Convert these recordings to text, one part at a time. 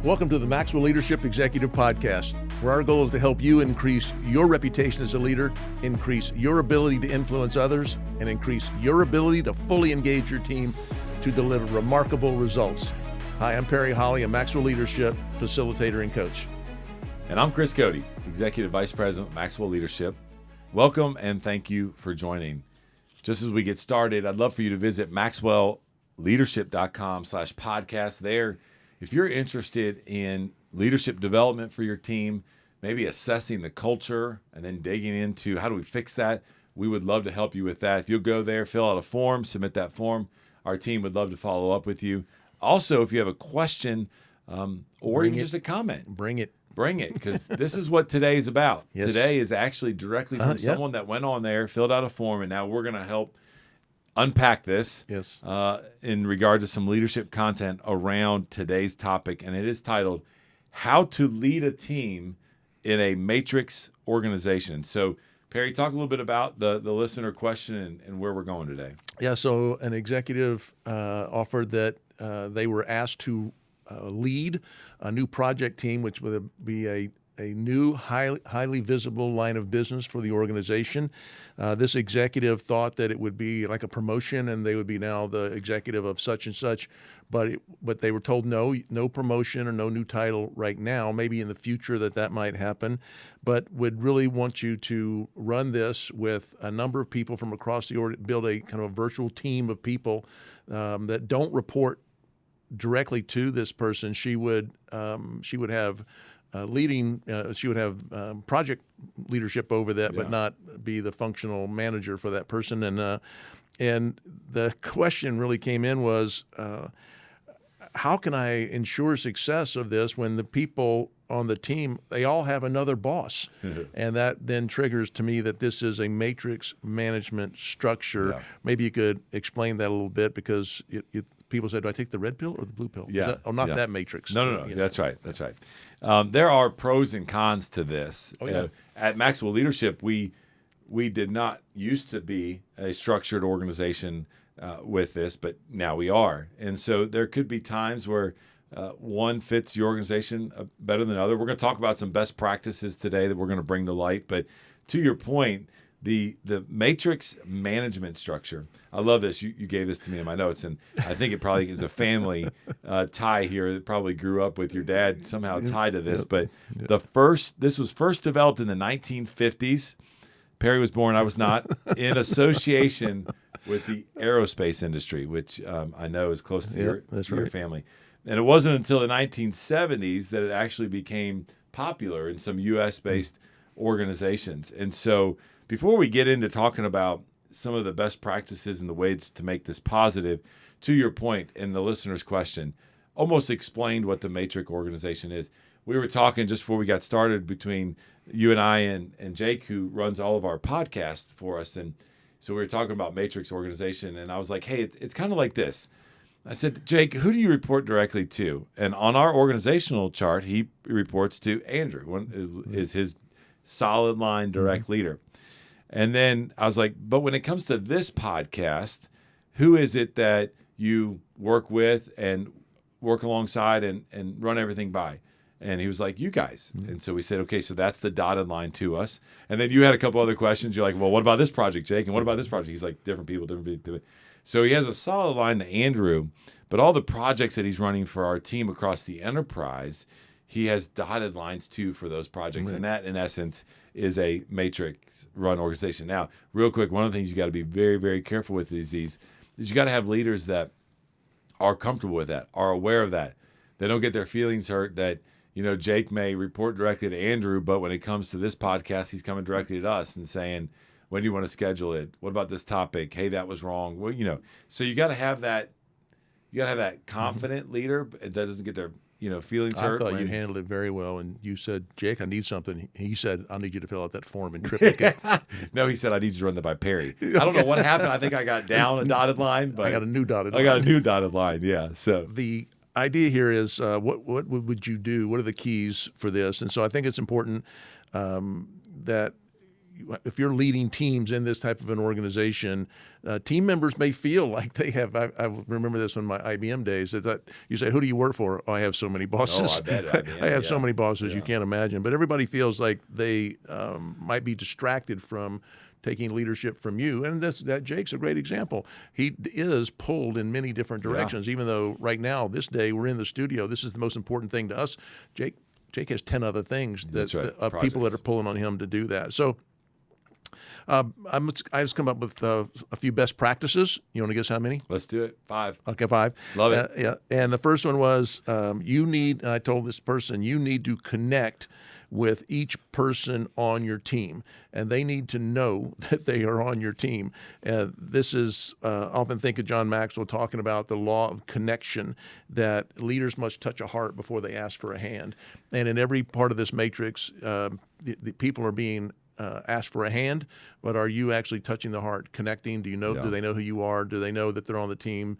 Welcome to the Maxwell Leadership Executive Podcast, where our goal is to help you increase your reputation as a leader, increase your ability to influence others, and increase your ability to fully engage your team to deliver remarkable results. Hi, I'm Perry Holly, a Maxwell Leadership facilitator and coach. And I'm Chris Cody, Executive Vice President, Maxwell Leadership. Welcome and thank you for joining. Just as we get started, I'd love for you to visit maxwellleadership.com/podcast. There, if you're interested in leadership development for your team, maybe assessing the culture and then digging into how do we fix that, we would love to help you with that. If you'll go there, fill out a form, submit that form, our team would love to follow up with you. Also, if you have a question or even just a comment, Bring it, because this is what today is about. Yes. Today is actually directly from someone that went on there, filled out a form, and now we're going to help unpack this in regard to some leadership content around today's topic, and it is titled, How to Lead a Team in a Matrix Organization. So, Perry, talk a little bit about the listener question and where we're going today. Yeah, so an executive offered that they were asked to lead a new project team, which would be a new highly visible line of business for the organization. This executive thought that it would be like a promotion and they would be now the executive of such and such, but they were told no promotion or no new title right now, maybe in the future that might happen, but would really want you to run this with a number of people from across the build a kind of a virtual team of people that don't report directly to this person. She would have she would have project leadership over that, but not be the functional manager for that person. And the question really came in was, how can I ensure success of this when the people on the team, they all have another boss? And that then triggers to me that this is a matrix management structure. Yeah. Maybe you could explain that a little bit, because people said, do I take the red pill or the blue pill? Yeah. That matrix. No. That's right. There are pros and cons to this. At Maxwell Leadership, we did not used to be a structured organization with this, but now we are. And so there could be times where one fits your organization better than another. We're going to talk about some best practices today that we're going to bring to light. But to your point, the matrix management structure, I love this. You gave this to me in my notes, and I think it probably is a family tie here that probably grew up with your dad somehow tied to this. But this was first developed in the 1950s. Perry was born, I was not, in association with the aerospace industry, which I know is close to your family. And it wasn't until the 1970s that it actually became popular in some U.S.-based organizations. And so before we get into talking about some of the best practices and the ways to make this positive, to your point in the listener's question, almost explained what the matrix organization is. We were talking just before we got started between you and I and Jake, who runs all of our podcasts for us. And so we were talking about matrix organization, and I was like, hey, it's kind of like this. I said, Jake, who do you report directly to? And on our organizational chart, he reports to Andrew, one is his solid line direct leader. And then I was like, but when it comes to this podcast, who is it that you work with and work alongside and run everything by? And he was like, you guys. Mm-hmm. And so we said, okay, so that's the dotted line to us. And then you had a couple other questions. You're like, well, what about this project, Jake? And what about this project? He's like, different people. So he has a solid line to Andrew, but all the projects that he's running for our team across the enterprise, he has dotted lines too for those projects. Right. And that, in essence, is a matrix run organization. Now, real quick, one of the things you got to be very, very careful with is you got to have leaders that are comfortable with that, are aware of that. They don't get their feelings hurt that, Jake may report directly to Andrew, but when it comes to this podcast, he's coming directly to us and saying, when do you want to schedule it? What about this topic? Hey, that was wrong. Well, so you got to have that. You got to have that confident leader that doesn't get their feelings hurt. I thought you handled it very well, and you said, Jake, I need something. He said, I need you to fill out that form in triplicate. No, he said, I need you to run that by Perry. I don't know what happened. I think I got down a dotted line, but I got a new dotted line. I got a new dotted line, yeah. So the idea here is what would you do? What are the keys for this? And so I think it's important that if you're leading teams in this type of an organization, team members may feel like they have. I remember this in my IBM days. That you say, "Who do you work for?" Oh, I have so many bosses. I bet IBM, I have so yeah. many bosses you Yeah. can't imagine. But everybody feels like they might be distracted from taking leadership from you, and that Jake's a great example. He is pulled in many different directions. Even though right now, this day, we're in the studio. This is the most important thing to us. Jake has 10 other things That's right. of people that Projects. are pulling on him to do that. So I just come up with a few best practices. You want to guess how many? Let's do it. 5. Okay, 5. Love it. Yeah. And the first one was and I told this person, you need to connect with each person on your team, and they need to know that they are on your team. This is often think of John Maxwell talking about the law of connection, that leaders must touch a heart before they ask for a hand. And in every part of this matrix, the people are being asked for a hand, but are you actually touching the heart, connecting? Do you know? Yeah. Do they know who you are? Do they know that they're on the team?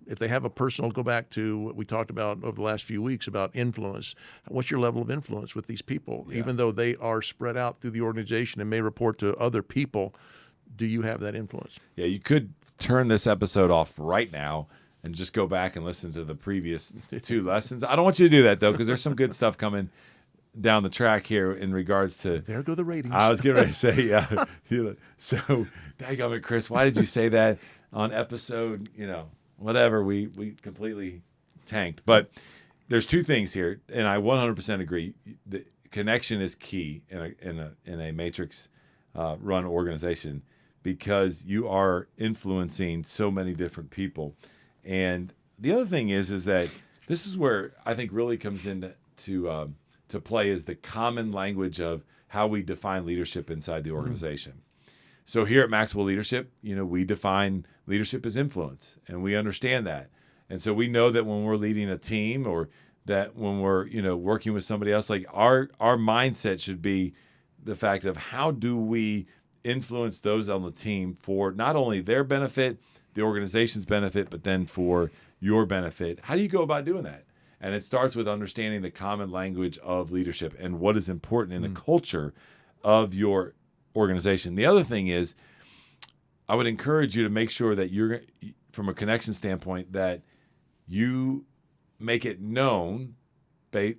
If they have a personal, go back to what we talked about over the last few weeks about influence. What's your level of influence with these people? Yeah. Even though they are spread out through the organization and may report to other people, do you have that influence? Yeah, you could turn this episode off right now and just go back and listen to the previous 2 lessons. I don't want you to do that, though, because there's some good stuff coming down the track here in regards to. There go the ratings. I was getting ready to say, yeah. So, daggum it, Chris, why did you say that on episode, whatever, we completely tanked. But there's 2 things here, and I 100% agree. The connection is key in a matrix run organization, because you are influencing so many different people. And the other thing is that this is where I think really comes into to play is the common language of how we define leadership inside the organization. So here at Maxwell Leadership, we define leadership as influence, and we understand that. And so we know that when we're leading a team, or that when we're, working with somebody else, like our mindset should be the fact of how do we influence those on the team for not only their benefit, the organization's benefit, but then for your benefit. How do you go about doing that? And it starts with understanding the common language of leadership and what is important in the culture of your organization. The other thing is, I would encourage you to make sure that you're, from a connection standpoint, that you make it known,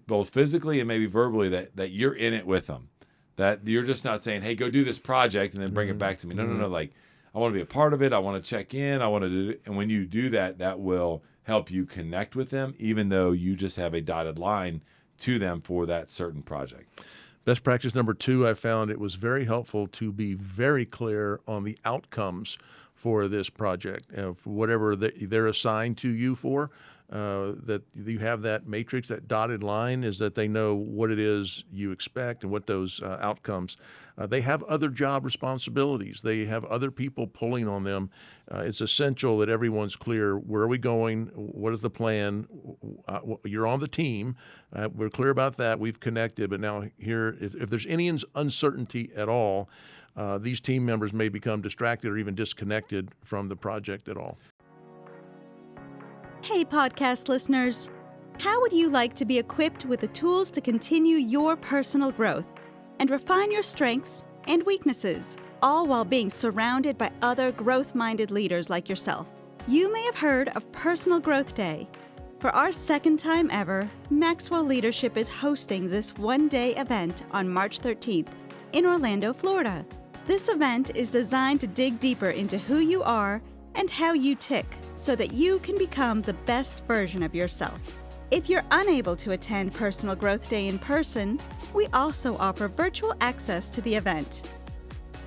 both physically and maybe verbally, that you're in it with them. That you're just not saying, hey, go do this project and then bring it back to me. No. Like, I want to be a part of it. I want to check in. I want to do it. And when you do that, that will help you connect with them, even though you just have a dotted line to them for that certain project. Best practice number 2, I found it was very helpful to be very clear on the outcomes for this project, for whatever they're assigned to you for. That you have that matrix, that dotted line, is that they know what it is you expect and what those outcomes. They have other job responsibilities. They have other people pulling on them. It's essential that everyone's clear. Where are we going? What is the plan? You're on the team. We're clear about that. We've connected. But now here, if there's any uncertainty at all, these team members may become distracted or even disconnected from the project at all. Hey, podcast listeners. How would you like to be equipped with the tools to continue your personal growth and refine your strengths and weaknesses, all while being surrounded by other growth-minded leaders like yourself? You may have heard of Personal Growth Day. For our 2nd time ever, Maxwell Leadership is hosting this one-day event on March 13th in Orlando, Florida. This event is designed to dig deeper into who you are and how you tick, so that you can become the best version of yourself. If you're unable to attend Personal Growth Day in person, we also offer virtual access to the event.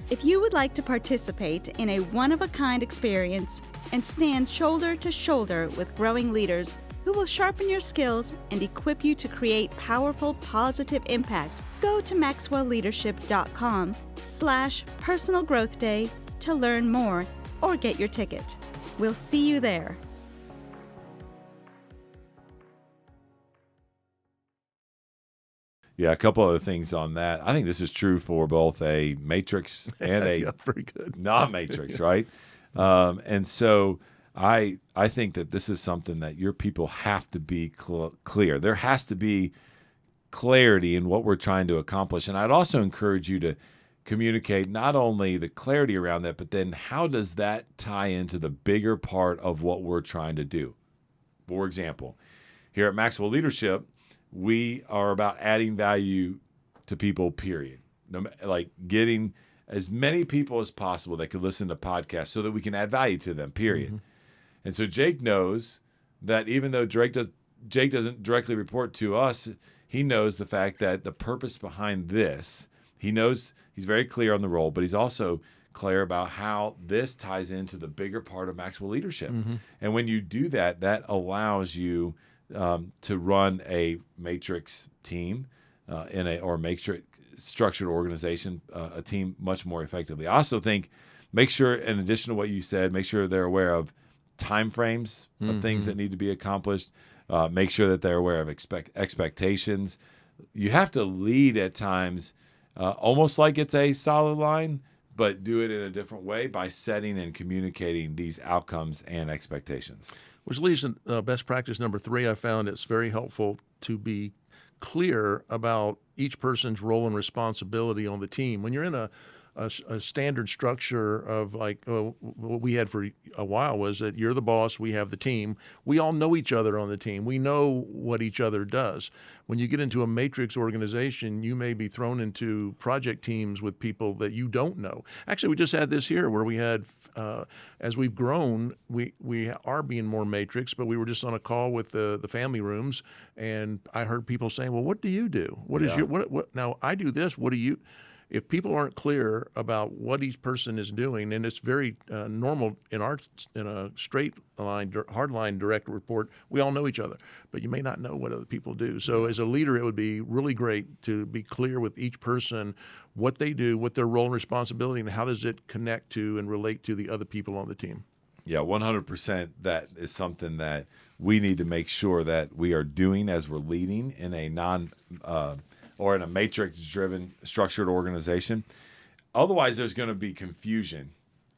If you would like to participate in a one-of-a-kind experience and stand shoulder to shoulder with growing leaders who will sharpen your skills and equip you to create powerful, positive impact, go to maxwellleadership.com/Personal Growth Day to learn more or get your ticket. We'll see you there. Yeah, a couple other things on that. I think this is true for both a matrix and a Very good. non-matrix, right? And so I think that this is something that your people have to be clear. There has to be clarity in what we're trying to accomplish. And I'd also encourage you to communicate not only the clarity around that, but then how does that tie into the bigger part of what we're trying to do? For example, here at Maxwell Leadership, we are about adding value to people, period. Like getting as many people as possible that could listen to podcasts so that we can add value to them, period. Mm-hmm. And so Jake knows that even though Jake doesn't directly report to us, he knows the fact that the purpose behind this, he knows he's very clear on the role, but he's also clear about how this ties into the bigger part of Maxwell Leadership. Mm-hmm. And when you do that, that allows you to run a matrix team or matrix structured organization, a team much more effectively. I also think make sure, in addition to what you said, make sure they're aware of timeframes of things that need to be accomplished. Make sure that they're aware of expectations. You have to lead at times almost like it's a solid line, but do it in a different way by setting and communicating these outcomes and expectations. Which leads to best practice number 3. I found it's very helpful to be clear about each person's role and responsibility on the team. When you're in a standard structure of like what we had for a while was that you're the boss, we have the team. We all know each other on the team. We know what each other does. When you get into a matrix organization, you may be thrown into project teams with people that you don't know. Actually, we just had this here where we had, as we've grown, we are being more matrix, but we were just on a call with the family rooms, and I heard people saying, well, what do you do? What is your, what, now I do this, what do you? If people aren't clear about what each person is doing, and it's very normal in a straight line, hard line direct report, we all know each other, but you may not know what other people do. So as a leader, it would be really great to be clear with each person what they do, what their role and responsibility, and how does it connect to and relate to the other people on the team. Yeah, 100%. That is something that we need to make sure that we are doing as we're leading in a or in a matrix-driven structured organization. Otherwise, there's going to be confusion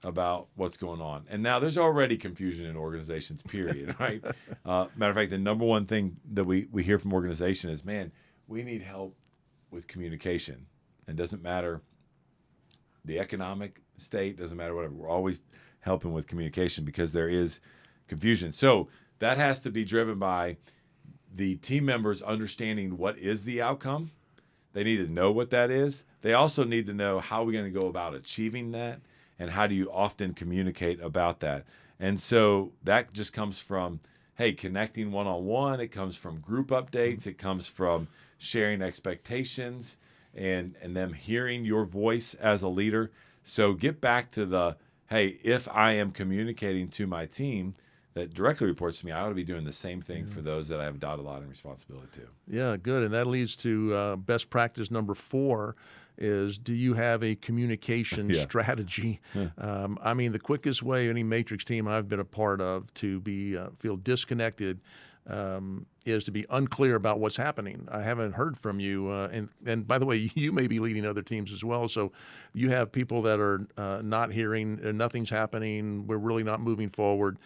about what's going on. And now there's already confusion in organizations, period, right? Matter of fact, the number one thing that we hear from organization is, man, we need help with communication. And it doesn't matter the economic state, doesn't matter whatever. We're always helping with communication because there is confusion. So that has to be driven by the team members understanding what is the outcome. They need to know what that is. They also need to know how we're going to go about achieving that and how do you often communicate about that. And so that just comes from, hey, connecting one-on-one. It comes from group updates. It comes from sharing expectations and them hearing your voice as a leader. So get back to the, hey, if I am communicating to my team that directly reports to me, I ought to be doing the same thing for those that I have dotted line and responsibility to. Yeah, good. And that leads to best practice number 4 is, do you have a communication strategy? I mean, the quickest way any matrix team I've been a part of to be feel disconnected is to be unclear about what's happening. I haven't heard from you. And by the way, you may be leading other teams as well. So you have people that are not hearing, nothing's happening, we're really not moving forward.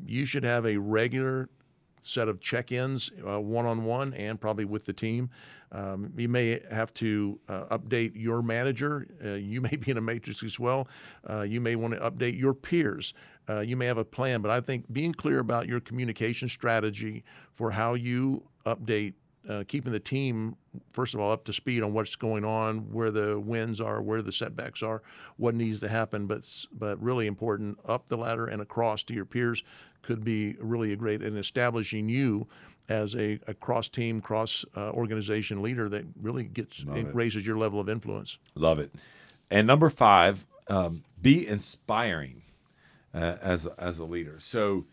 You should have a regular set of check-ins, one-on-one and probably with the team. You may have to update your manager. You may be in a matrix as well. You may want to update your peers. You may have a plan, but I think being clear about your communication strategy for how you update, keeping the team, first of all, up to speed on what's going on, where the wins are, where the setbacks are, what needs to happen, but really important, up the ladder and across to your peers could be really great in establishing you as a cross-team, cross-organization leader that really raises your level of influence. Love it. And number 5, be inspiring as a leader. So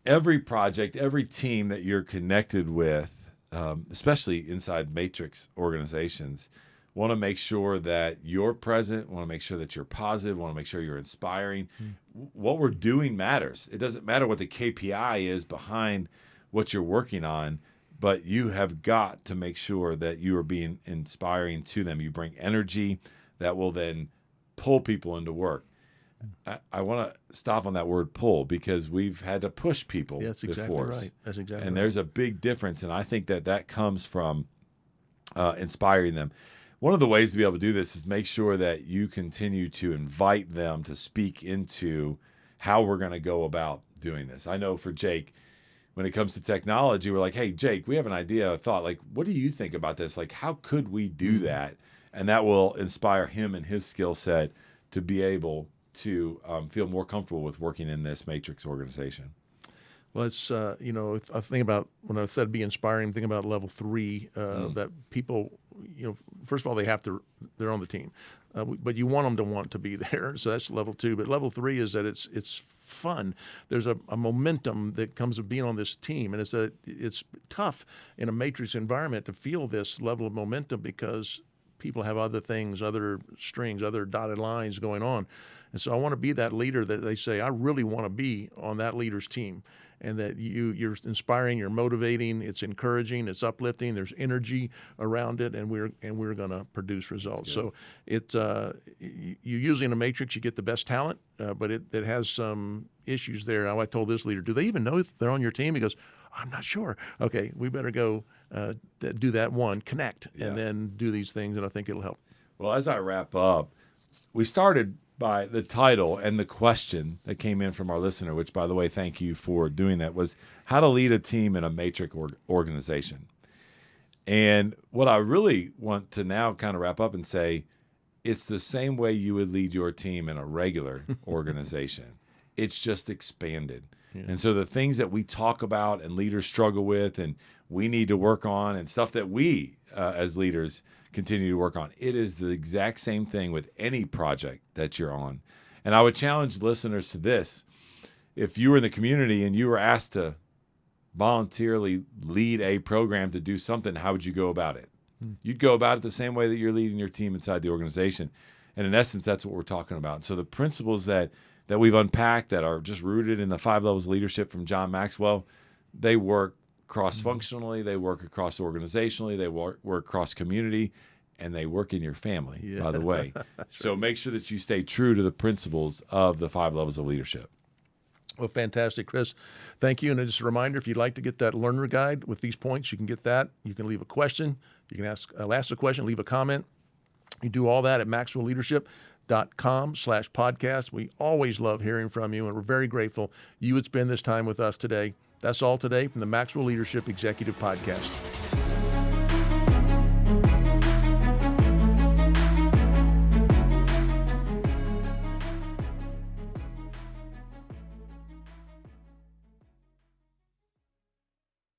every project, every team that you're connected with, especially inside matrix organizations, want to make sure that you're present, want to make sure that you're positive, want to make sure you're inspiring. What we're doing matters. It doesn't matter what the KPI is behind what you're working on, but you have got to make sure that you are being inspiring to them. You bring energy that will then pull people into work. I want to stop on that word pull because we've had to push people that's exactly before. Right. That's exactly and right. There's a big difference, and I think that comes from inspiring them. one of the ways to be able to do this is make sure that you continue to invite them to speak into how we're going to go about doing this. I know for Jake, when it comes to technology, we're like, hey, Jake, we have an idea, a thought. Like, what do you think about this? Like, how could we do that? And that will inspire him and his skill set to be able to feel more comfortable with working in this matrix organization. Well, it's, I think about when I said be inspiring, think about level 3, that people, first of all, they're on the team, but you want them to want to be there. So that's level 2. But level 3 is that it's fun. There's a momentum that comes of being on this team. And it's tough in a matrix environment to feel this level of momentum because people have other things, other strings, other dotted lines going on. And so I want to be that leader that they say, I really want to be on that leader's team. And that you're inspiring, you're motivating, it's encouraging, it's uplifting. There's energy around it, and we're going to produce results. So you usually in a matrix you get the best talent, but it has some issues there. I told this leader, do they even know if they're on your team? He goes, I'm not sure. Okay, we better go do that one, connect, and then do these things, and I think it'll help. Well, as I wrap up, we started by the title and the question that came in from our listener, which, by the way, thank you for doing that, was how to lead a team in a matrix organization. And what I really want to now kind of wrap up and say, it's the same way you would lead your team in a regular organization. It's just expanded. Yeah. And so the things that we talk about and leaders struggle with and we need to work on and stuff that we as leaders continue to work on, it is the exact same thing with any project that you're on. And I would challenge listeners to this. If you were in the community and you were asked to voluntarily lead a program to do something, how would you go about it? You'd go about it the same way that you're leading your team inside the organization. And in essence, that's what we're talking about. And so the principles that we've unpacked that are just rooted in the 5 levels of leadership from John Maxwell, they work cross-functionally, they work across organizationally, they work cross-community, and they work in your family, by the way. So right. Make sure that you stay true to the principles of the 5 levels of leadership. Well, fantastic, Chris. Thank you. And just a reminder, if you'd like to get that learner guide with these points, you can get that. You can leave a question. You can ask a question, leave a comment. You do all that at maxwellleadership.com/podcast. We always love hearing from you, and we're very grateful you would spend this time with us today. That's all today from the Maxwell Leadership Executive Podcast.